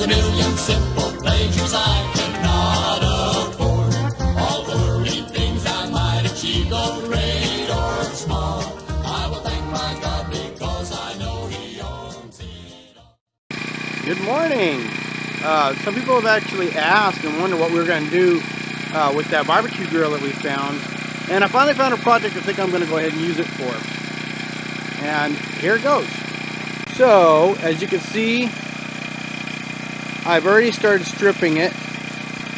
a million simple pleasures I cannot afford. All the worldly things I might achieve, though great or small, I will thank my God because I know He owns it all. Good morning. Some people have actually asked and wondered what we were going to do with that barbecue grill that we found. And I finally found a project I think I'm going to go ahead and use it for. And here it goes. So, as you can see, I've already started stripping it.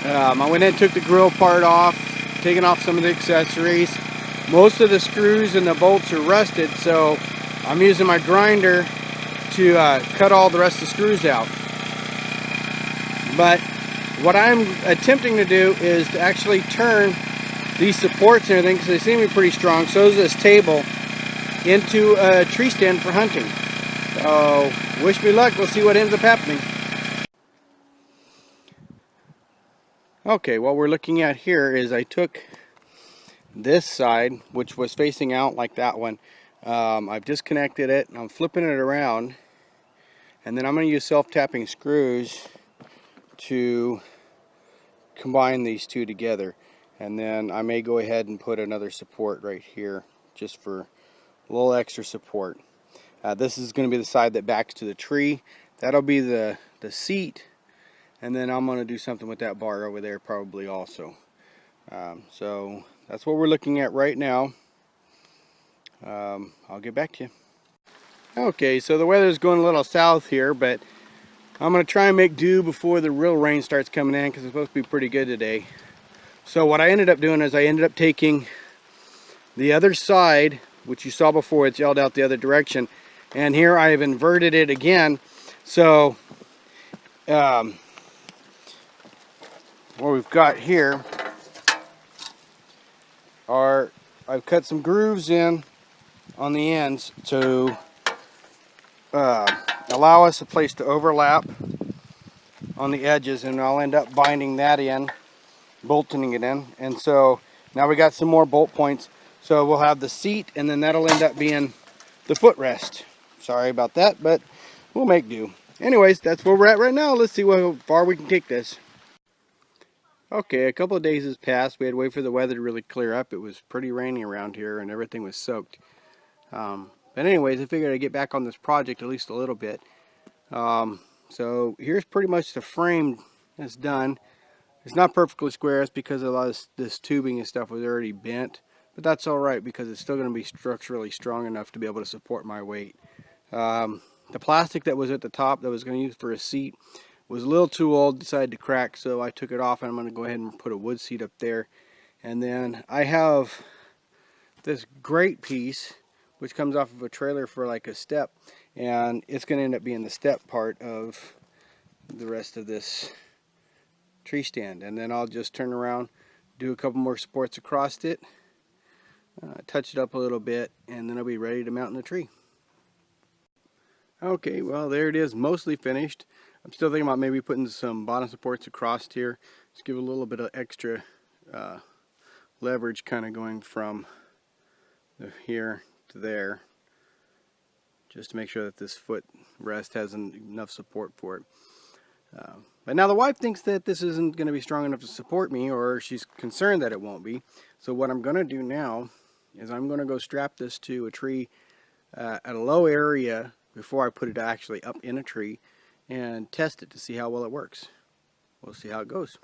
I went ahead and took the grill part off, taking off some of the accessories. Most of the screws and the bolts are rusted, so I'm using my grinder to cut all the rest of the screws out. But what I'm attempting to do is to actually turn these supports and everything, because they seem to be pretty strong, so is this table, into a tree stand for hunting. So wish me luck, we'll see what ends up happening. Okay, what we're looking at here is I took this side, which was facing out like that one. I've disconnected it and I'm flipping it around, and then I'm going to use self-tapping screws to combine these two together, and then I may go ahead and put another support right here just for a little extra support. This is going to be the side that backs to the tree. That'll be the seat, and then I'm going to do something with that bar over there probably also. So that's what we're looking at right now. I'll get back to you. Okay, so the weather's going a little south here, but I'm going to try and make do before the real rain starts coming in, because it's supposed to be pretty good today. So what I ended up doing is I ended up taking the other side, which you saw before, it's yelled out the other direction, and here I have inverted it again. So what we've got here are, I've cut some grooves in on the ends to allow us a place to overlap on the edges, and I'll end up binding that in, bolting it in. And so now we got some more bolt points, so we'll have the seat, and then that'll end up being the footrest. Sorry about that, but we'll make do. Anyways, that's where we're at right now. Let's see how far we can take this. Okay, a couple of days has passed. We had to wait for the weather to really clear up. It was pretty rainy around here and everything was soaked. But anyways, I figured I'd get back on this project at least a little bit. So here's pretty much the frame that's done. It's not perfectly square. It's because a lot of this tubing and stuff was already bent. But that's alright, because it's still going to be structurally strong enough to be able to support my weight. The plastic that was at the top that I was going to use for a seat was a little too old, decided to crack, so I took it off, and I'm going to go ahead and put a wood seat up there. And then I have this great piece which comes off of a trailer for like a step, and it's going to end up being the step part of the rest of this tree stand. And then I'll just turn around, do a couple more supports across it, touch it up a little bit, and then I'll be ready to mount in the tree. Okay, well there it is, mostly finished. I'm still thinking about maybe putting some bottom supports across here, just give a little bit of extra leverage, kind of going from here to there, just to make sure that this foot rest has enough support for it. But now the wife thinks that this isn't going to be strong enough to support me, or she's concerned that it won't be. So what I'm going to do now is I'm going to go strap this to a tree at a low area before I put it actually up in a tree, and test it to see how well it works. We'll see how it goes.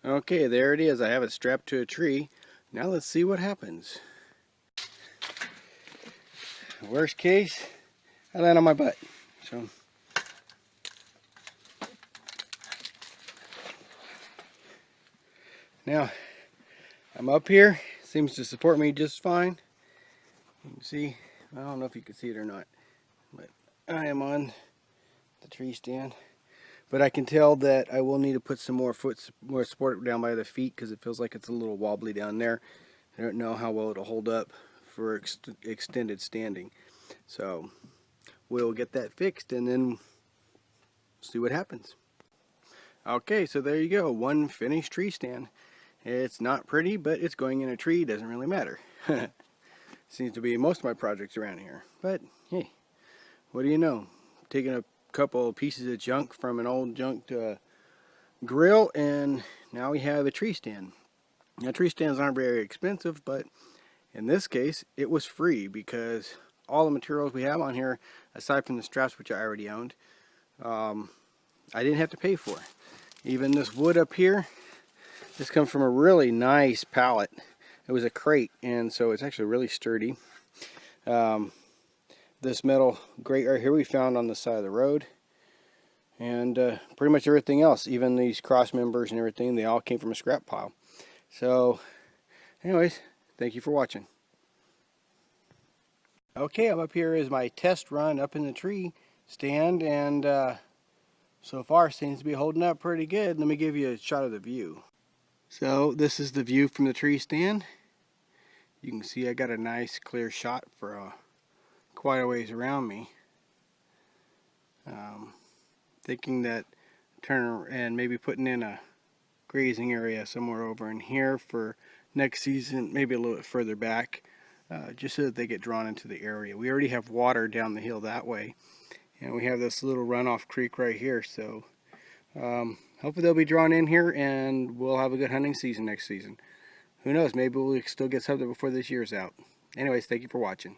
Okay, there it is. I have it strapped to a tree. Now let's see what happens. Worst case, I land on my butt. So now I'm up here. Seems to support me just fine. You can see, I don't know if you can see it or not, but I am on the tree stand. But I can tell that I will need to put some more support down by the feet, because it feels like it's a little wobbly down there. I don't know how well it'll hold up for extended standing. So we'll get that fixed and then see what happens. Okay, so there you go, one finished tree stand. It's not pretty, but it's going in a tree, doesn't really matter. Seems to be most of my projects around here. But hey, what do you know? Taking a couple of pieces of junk from an old junked grill, and now we have a tree stand. Now, tree stands aren't very expensive, but in this case it was free because all the materials we have on here, aside from the straps which I already owned, I didn't have to pay for. Even this wood up here, this comes from a really nice pallet. It was a crate, and so it's actually really sturdy. This metal grate right here we found on the side of the road, and pretty much everything else, even these cross members and everything, they all came from a scrap pile. So anyways, thank you for watching. Okay, I'm up here as my test run up in the tree stand, and so far seems to be holding up pretty good. Let me give you a shot of the view. So this is the view from the tree stand. You can see I got a nice clear shot for quite a ways around me. Thinking that turn and maybe putting in a grazing area somewhere over in here for next season, maybe a little bit further back, just so that they get drawn into the area. We already have water down the hill that way, and we have this little runoff creek right here, so hopefully they'll be drawn in here and we'll have a good hunting season next season. Who knows, maybe we'll still get something before this year's out. Anyways, thank you for watching.